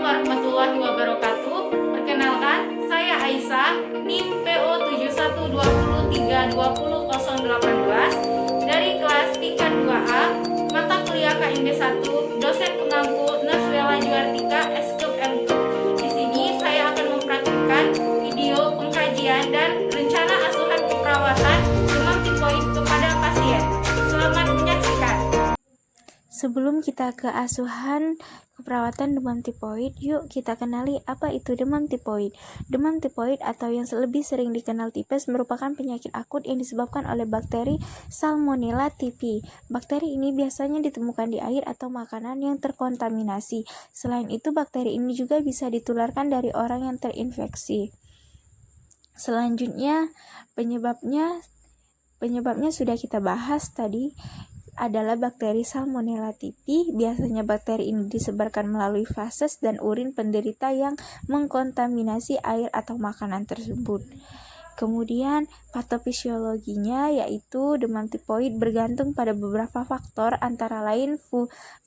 warahmatullahi wabarakatuh. Perkenalkan, saya Aisyah, NIM PO 7120320018 dari kelas tingkat 2A, mata kuliah KMB 1, dosen pengampu Nursuela Juartika, Eskup Mkup. Di sini saya akan mempraktikkan video pengkajian dan rencana asuhan keperawatan demam tifoid kepada pasien. Selamat menyaksikan. Sebelum kita ke asuhan keperawatan demam tifoid, yuk kita kenali apa itu demam tifoid. Demam tifoid atau yang lebih sering dikenal tipes merupakan penyakit akut yang disebabkan oleh bakteri Salmonella typhi. Bakteri ini biasanya ditemukan di air atau makanan yang terkontaminasi. Selain itu, bakteri ini juga bisa ditularkan dari orang yang terinfeksi. Selanjutnya, penyebabnya sudah kita bahas tadi, adalah bakteri Salmonella typhi. Biasanya bakteri ini disebarkan melalui feses dan urin penderita yang mengkontaminasi air atau makanan tersebut. Kemudian patofisiologinya yaitu demam tifoid bergantung pada beberapa faktor antara lain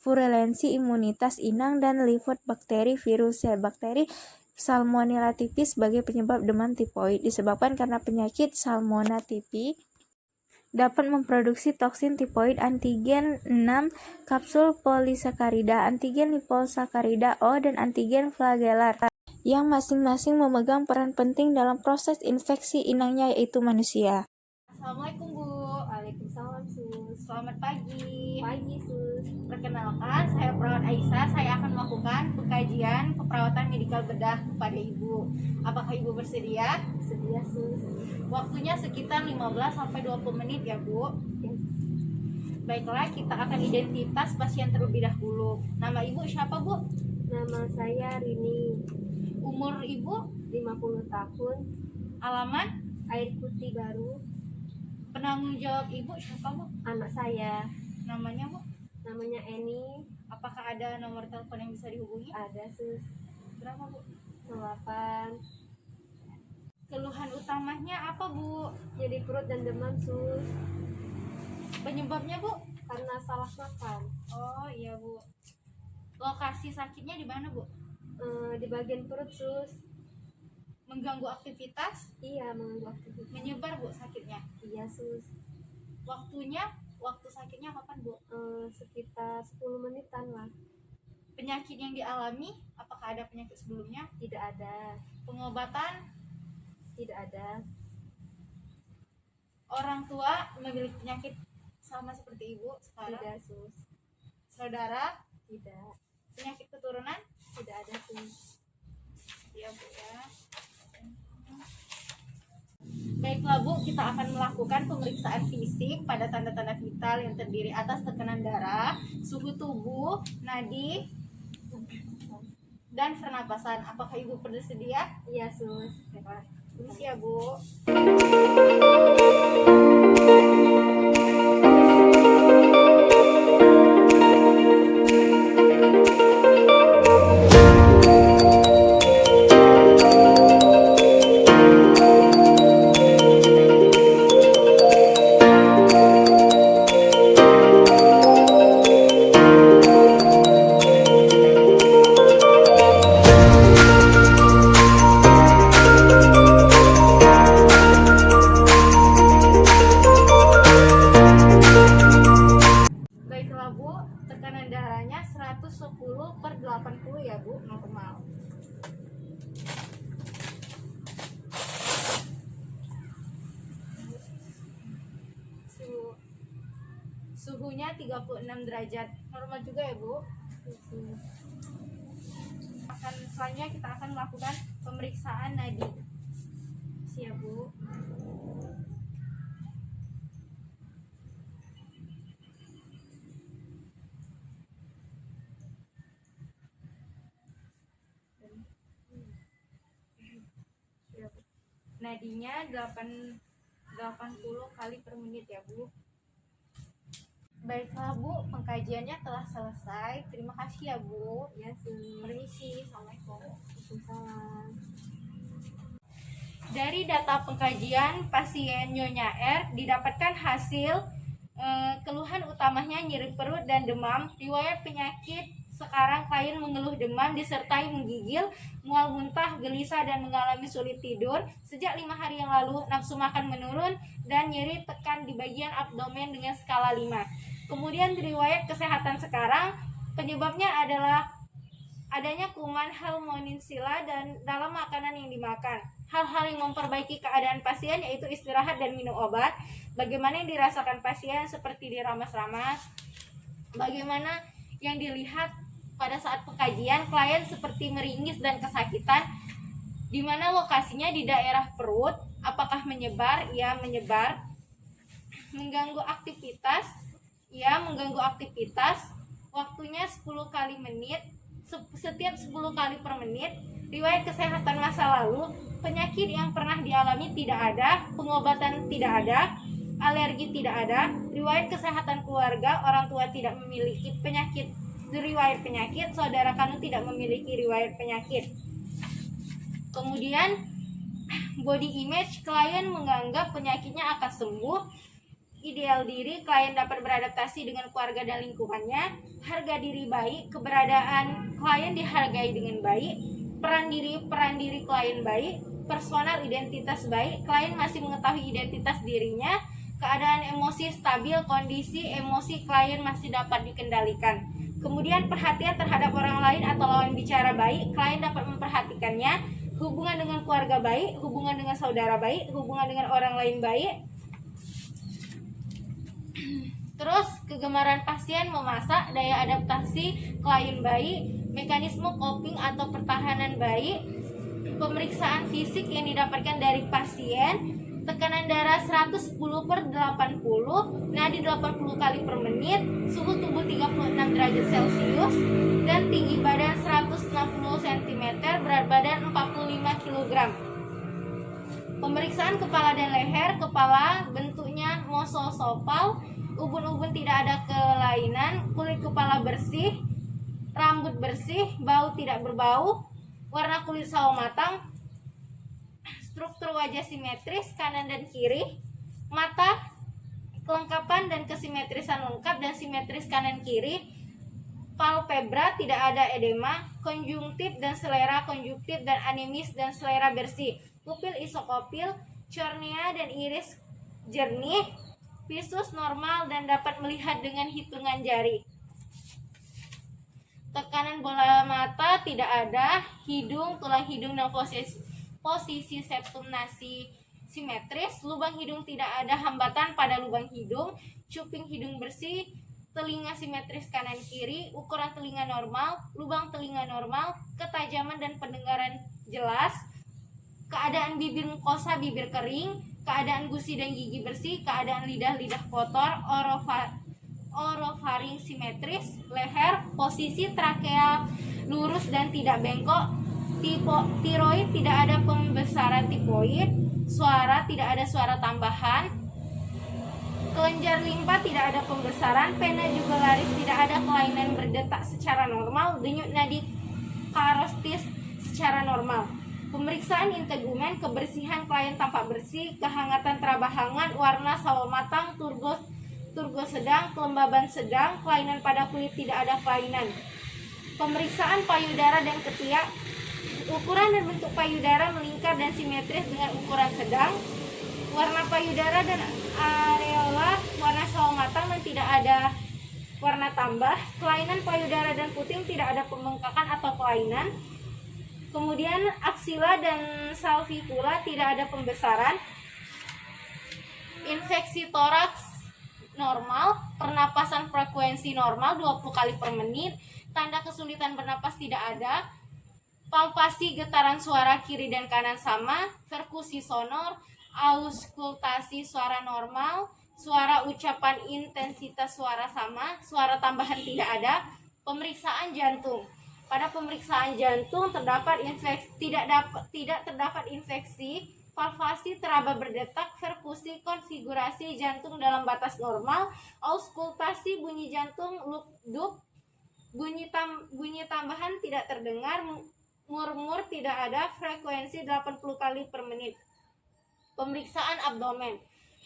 virulensi imunitas inang dan lipid bakteri virus sel. Bakteri Salmonella typhi sebagai penyebab demam tifoid disebabkan karena penyakit Salmonella typhi dapat memproduksi toksin tifoid antigen 6 kapsul polisakarida, antigen liposakarida O, dan antigen flagellar yang masing-masing memegang peran penting dalam proses infeksi inangnya yaitu manusia. Assalamualaikum Bu. Waalaikumsalam Sus. Selamat pagi. Pagi Sus. Perkenalkan, saya perawat Aisyah. Saya akan melakukan pengkajian keperawatan medikal bedah kepada Ibu. Apakah Ibu bersedia? Sedia Sus. Waktunya sekitar 15-20 menit ya Bu. Baiklah, kita akan identitas pasien terlebih dahulu. Nama Ibu siapa Bu? Nama saya Rini, Umur Ibu? 50 tahun, Alamat? Air Putih Baru. Penanggung jawab Ibu siapa Bu? Anak saya Namanya Bu? namanya Eni. Apakah ada nomor telepon yang bisa dihubungi? Ada Sus. Berapa Bu? 08. Keluhan utamanya apa Bu? Jadi perut dan demam Sus. Penyebabnya Bu? Karena salah makan. Oh iya Bu. Lokasi sakitnya di mana Bu? Di bagian perut Sus. Mengganggu aktivitas? Iya, mengganggu aktivitas. Menyebar Bu sakitnya? Iya Sus. Waktu sakitnya kapan Bu? Sekitar 10 menitan lah. Penyakit yang dialami? Apakah ada penyakit sebelumnya? Tidak ada. Pengobatan? Tidak ada. Orang tua memiliki penyakit sama seperti Ibu sekarang? Tidak Sus. Saudara? Tidak. Penyakit keturunan? Tidak ada Sus. Iya Bu ya. Baiklah Bu, kita akan melakukan pemeriksaan fisik pada tanda-tanda vital yang terdiri atas tekanan darah, suhu tubuh, nadi, dan pernapasan. Apakah Ibu bersedia? Iya Sus. Baiklah, permisi ya Bu. Baiklah Bu, tekanan darahnya 110/80 ya Bu, normal. Suhunya 36 derajat, normal juga ya Bu. Selanjutnya kita akan melakukan pemeriksaan nadi. Siap Bu. Nadinya 80 kali per menit ya Bu. Baiklah Bu, pengkajiannya telah selesai. Terima kasih ya Bu. Ya Sus. Permisi. Assalamualaikum. Waalaikumsalam. Dari data pengkajian pasien Nyonya R didapatkan hasil keluhan utamanya nyeri perut dan demam, riwayat penyakit sekarang klien mengeluh demam disertai menggigil, mual muntah, gelisah, dan mengalami sulit tidur. Sejak 5 hari yang lalu, nafsu makan menurun dan nyeri tekan di bagian abdomen dengan skala 5. Kemudian riwayat kesehatan sekarang, penyebabnya adalah adanya kuman Helminthiala dan dalam makanan yang dimakan. Hal-hal yang memperbaiki keadaan pasien yaitu istirahat dan minum obat. Bagaimana yang dirasakan pasien seperti diramas-ramas. Bagaimana yang dilihat pada saat pengkajian, klien seperti meringis dan kesakitan. Di mana lokasinya di daerah perut, apakah menyebar? Ya, menyebar. Mengganggu aktivitas? Ya, mengganggu aktivitas. Waktunya 10 kali menit, setiap 10 kali per menit. Riwayat kesehatan masa lalu, penyakit yang pernah dialami tidak ada, pengobatan tidak ada, alergi tidak ada, riwayat kesehatan keluarga, orang tua tidak memiliki riwayat penyakit, saudara kandung tidak memiliki riwayat penyakit. Kemudian body image, klien menganggap penyakitnya akan sembuh. Ideal diri, klien dapat beradaptasi dengan keluarga dan lingkungannya. Harga diri baik, keberadaan klien dihargai dengan baik. Peran diri klien baik. Personal identitas baik, klien masih mengetahui identitas dirinya. Keadaan emosi stabil, kondisi emosi klien masih dapat dikendalikan. Kemudian perhatian terhadap orang lain atau lawan bicara baik, klien dapat memperhatikannya. Hubungan dengan keluarga baik, hubungan dengan saudara baik, hubungan dengan orang lain baik. Terus kegemaran pasien memasak, daya adaptasi klien baik, mekanisme coping atau pertahanan baik, pemeriksaan fisik yang didapatkan dari pasien, tekanan darah 110/80, nadi 80 kali per menit, suhu tubuh 36 derajat Celcius, dan tinggi badan 160 cm, berat badan 45 kg. Pemeriksaan kepala dan leher, kepala bentuknya mosoesopal, ubun-ubun tidak ada kelainan, kulit kepala bersih, rambut bersih, bau tidak berbau, warna kulit sawo matang, struktur wajah simetris kanan dan kiri, mata kelengkapan dan kesimetrisan lengkap dan simetris kanan kiri, palpebra tidak ada edema, konjungtif dan selera konjungtif dan anemis dan selera bersih, pupil isokopil, cornea dan iris jernih, visus normal dan dapat melihat dengan hitungan jari. Tekanan bola mata tidak ada, hidung, tulang hidung dan posisi septum nasi simetris, lubang hidung tidak ada hambatan pada lubang hidung, cuping hidung bersih, telinga simetris kanan kiri, ukuran telinga normal, lubang telinga normal, ketajaman dan pendengaran jelas, keadaan bibir mukosa bibir kering, keadaan gusi dan gigi bersih, keadaan lidah kotor, orofaring simetris, leher, posisi trakea lurus dan tidak bengkok, tiroid tidak ada pembesaran tipoid, suara tidak ada suara tambahan, kelenjar limpa tidak ada pembesaran, pena juga laris tidak ada kelainan berdetak secara normal, denyut nadi karostis secara normal. Pemeriksaan integumen, kebersihan klien tampak bersih, kehangatan terabahangan, warna sawo matang, turgo sedang, kelembaban sedang, kelainan pada kulit tidak ada kelainan. Pemeriksaan payudara dan ketiak, ukuran dan bentuk payudara melingkar dan simetris dengan ukuran sedang, warna payudara dan areola warna sawo matang dan tidak ada warna tambah, kelainan payudara dan puting tidak ada pembengkakan atau kelainan. Kemudian aksila dan salvicula tidak ada pembesaran. Infeksi toraks normal, pernapasan frekuensi normal 20 kali per menit, tanda kesulitan bernapas tidak ada. Palpasi getaran suara kiri dan kanan sama, perkusi sonor, auskultasi suara normal, suara ucapan intensitas suara sama, suara tambahan tidak ada. Pemeriksaan jantung. Pada pemeriksaan jantung terdapat tidak terdapat infeksi, valvasi teraba berdetak, perkusi konfigurasi jantung dalam batas normal, auskultasi bunyi jantung luk-duk, bunyi tambahan tidak terdengar, murmur tidak ada, frekuensi 80 kali per menit. Pemeriksaan abdomen.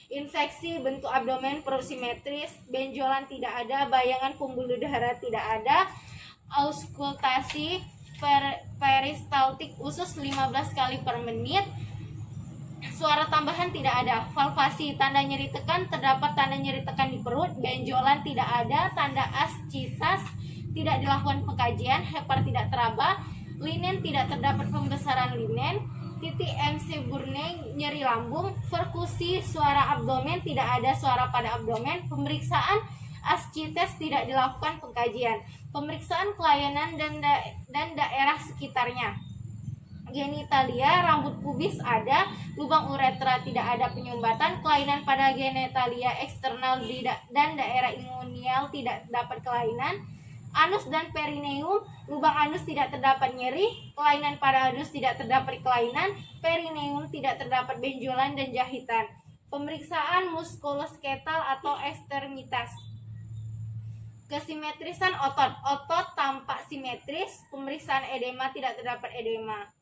Infeksi bentuk abdomen perut simetris, benjolan tidak ada, bayangan pembuluh darah tidak ada, auskultasi peristaltik usus 15 kali per menit. Suara tambahan tidak ada. Valvasi, tanda nyeri tekan, terdapat tanda nyeri tekan di perut. Benjolan tidak ada. Tanda ascitas, tidak dilakukan pengkajian. Hepar tidak teraba. Linen tidak terdapat pembesaran linen. Titik MC Burne, nyeri lambung. Perkusi suara abdomen, tidak ada suara pada abdomen. Pemeriksaan ascites, tidak dilakukan pengkajian. Pemeriksaan kelainan dan daerah sekitarnya. Genitalia, rambut pubis ada, lubang uretra tidak ada penyumbatan, kelainan pada genitalia eksternal dan daerah ingonial tidak dapat kelainan. Anus dan perineum, lubang anus tidak terdapat nyeri, kelainan pada anus tidak terdapat kelainan, perineum tidak terdapat benjolan dan jahitan. Pemeriksaan muskulosketal atau ekstremitas. Kesimetrisan otot, otot tampak simetris. Pemeriksaan edema, tidak terdapat edema.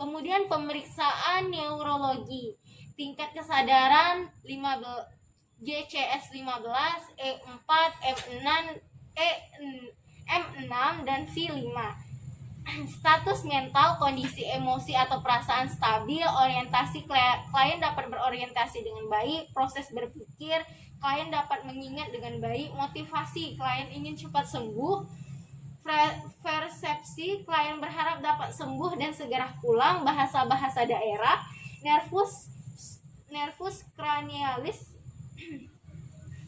Kemudian pemeriksaan neurologi, tingkat kesadaran 15, GCS 15, E4, M6 dan V5. Status mental, kondisi emosi atau perasaan stabil, orientasi klien dapat berorientasi dengan baik, proses berpikir, klien dapat mengingat dengan baik, motivasi, klien ingin cepat sembuh, persepsi, klien berharap dapat sembuh dan segera pulang, bahasa-bahasa daerah, nervus cranialis,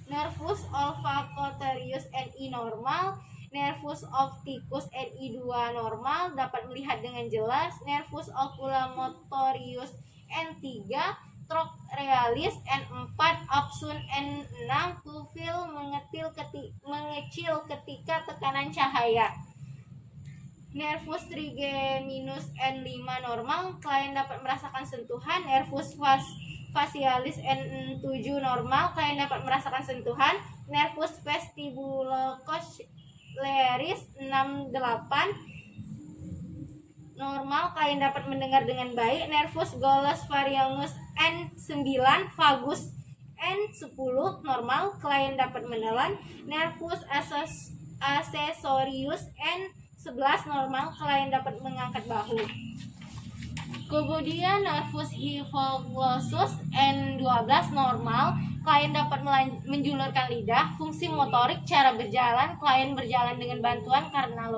nervus olfactorius NI normal, nervus opticus NI2 normal, dapat melihat dengan jelas, nervus oculomotorius N3, trochlearis N4, opsun N6, pupil mengecil ketika tekanan cahaya. Nervus trigeminus N5 normal, klien dapat merasakan sentuhan. Nervus facialis N7 normal, klien dapat merasakan sentuhan. Nervus vestibulocochlearis 68 normal, klien dapat mendengar dengan baik. Nervus glossopharyngeus N9, vagus N10 normal, klien dapat menelan. Nervus accessorius N11 normal, klien dapat mengangkat bahu. Kemudian nervus hypoglossus N12 normal, klien dapat menjulurkan lidah. Fungsi motorik, cara berjalan, klien berjalan dengan bantuan karena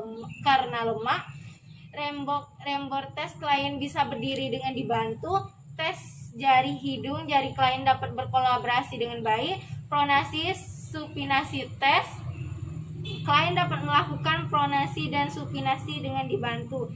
lemak. Rembor tes, klien bisa berdiri dengan dibantu. Tes jari hidung, jari klien dapat berkolaborasi dengan baik. Pronasis supinasi tes, klien dapat melakukan pronasi dan supinasi dengan dibantu.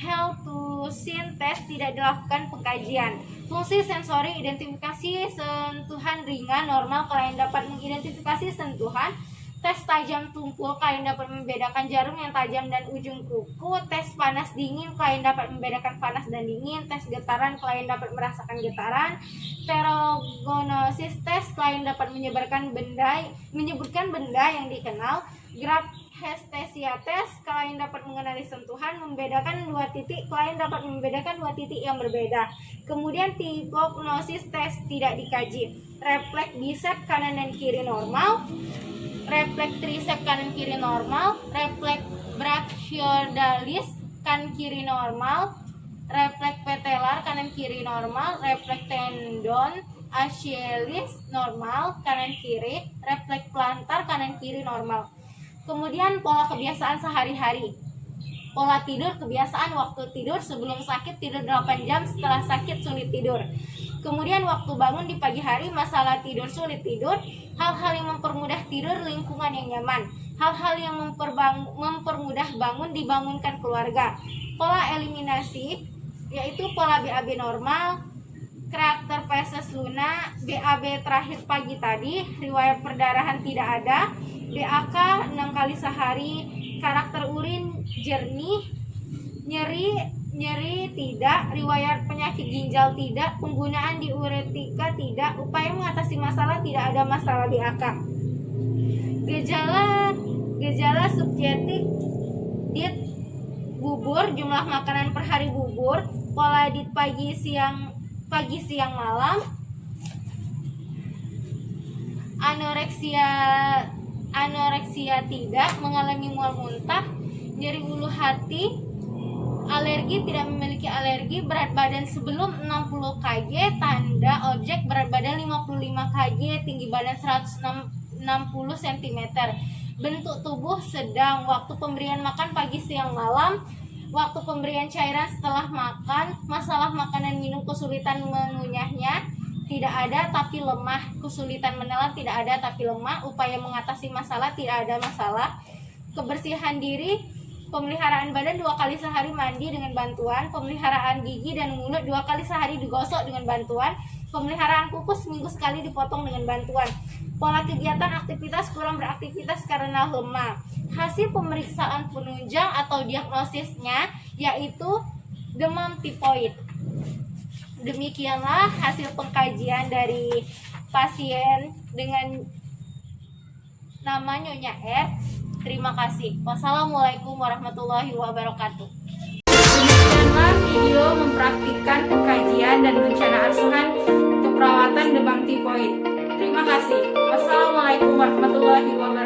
Hallucin tes, tidak dilakukan pengkajian. Fungsi sensori, identifikasi sentuhan ringan normal, klien dapat mengidentifikasi sentuhan. Tes tajam tumpul, klien dapat membedakan jarum yang tajam dan ujung kuku. Tes panas dingin, klien dapat membedakan panas dan dingin. Tes getaran, klien dapat merasakan getaran. Pterogonosis tes, klien dapat menyebutkan benda yang dikenal. Grafhestesia tes, klien dapat mengenali sentuhan, membedakan dua titik, klien dapat membedakan dua titik yang berbeda. Kemudian hipognosis tes tidak dikaji. Refleks bicep kanan dan kiri normal. Refleks tricep kanan kiri normal. Refleks brachiodalis kanan kiri normal. Refleks patellar kanan kiri normal. Refleks tendon Achilles normal kanan kiri. Refleks plantar kanan kiri normal. Kemudian pola kebiasaan sehari-hari. Pola tidur, kebiasaan waktu tidur, sebelum sakit tidur 8 jam, setelah sakit sulit tidur. Kemudian waktu bangun di pagi hari, masalah tidur, sulit tidur. Hal-hal yang mempermudah tidur, lingkungan yang nyaman. Hal-hal yang mempermudah bangun, dibangunkan keluarga. Pola eliminasi, yaitu pola BAB normal, karakter feses luna, BAB terakhir pagi tadi, riwayat perdarahan tidak ada, BAK 6 kali sehari, karakter urin jernih, nyeri tidak, riwayat penyakit ginjal tidak, penggunaan diuretika tidak, upaya mengatasi masalah tidak ada masalah BAK. Gejala subjektif diet bubur, jumlah makanan per hari bubur, pola diet pagi siang malam. anoreksia tidak, mengalami mual muntah, nyeri ulu hati, alergi, tidak memiliki alergi, berat badan sebelum 60 kg, tanda objek berat badan 55 kg, tinggi badan 160 cm, bentuk tubuh sedang, waktu pemberian makan pagi, siang, malam, waktu pemberian cairan setelah makan, masalah makanan minum, kesulitan mengunyahnya, tidak ada tapi lemah, kesulitan menelan, tidak ada tapi lemah, upaya mengatasi masalah, tidak ada masalah, kebersihan diri, pemeliharaan badan 2 kali sehari mandi dengan bantuan, pemeliharaan gigi dan mulut 2 kali sehari digosok dengan bantuan, pemeliharaan kuku seminggu sekali dipotong dengan bantuan, pola kegiatan aktivitas kurang beraktivitas karena lemah. Hasil pemeriksaan penunjang atau diagnosisnya yaitu demam tipoid. Demikianlah hasil pengkajian dari pasien dengan nama Nyonya R. Terima kasih. Wassalamualaikum warahmatullahi wabarakatuh. Demikianlah video mempraktikkan pengkajian dan rencana asuhan keperawatan demam tipoid. Terima kasih. Wassalamualaikum warahmatullahi wabarakatuh.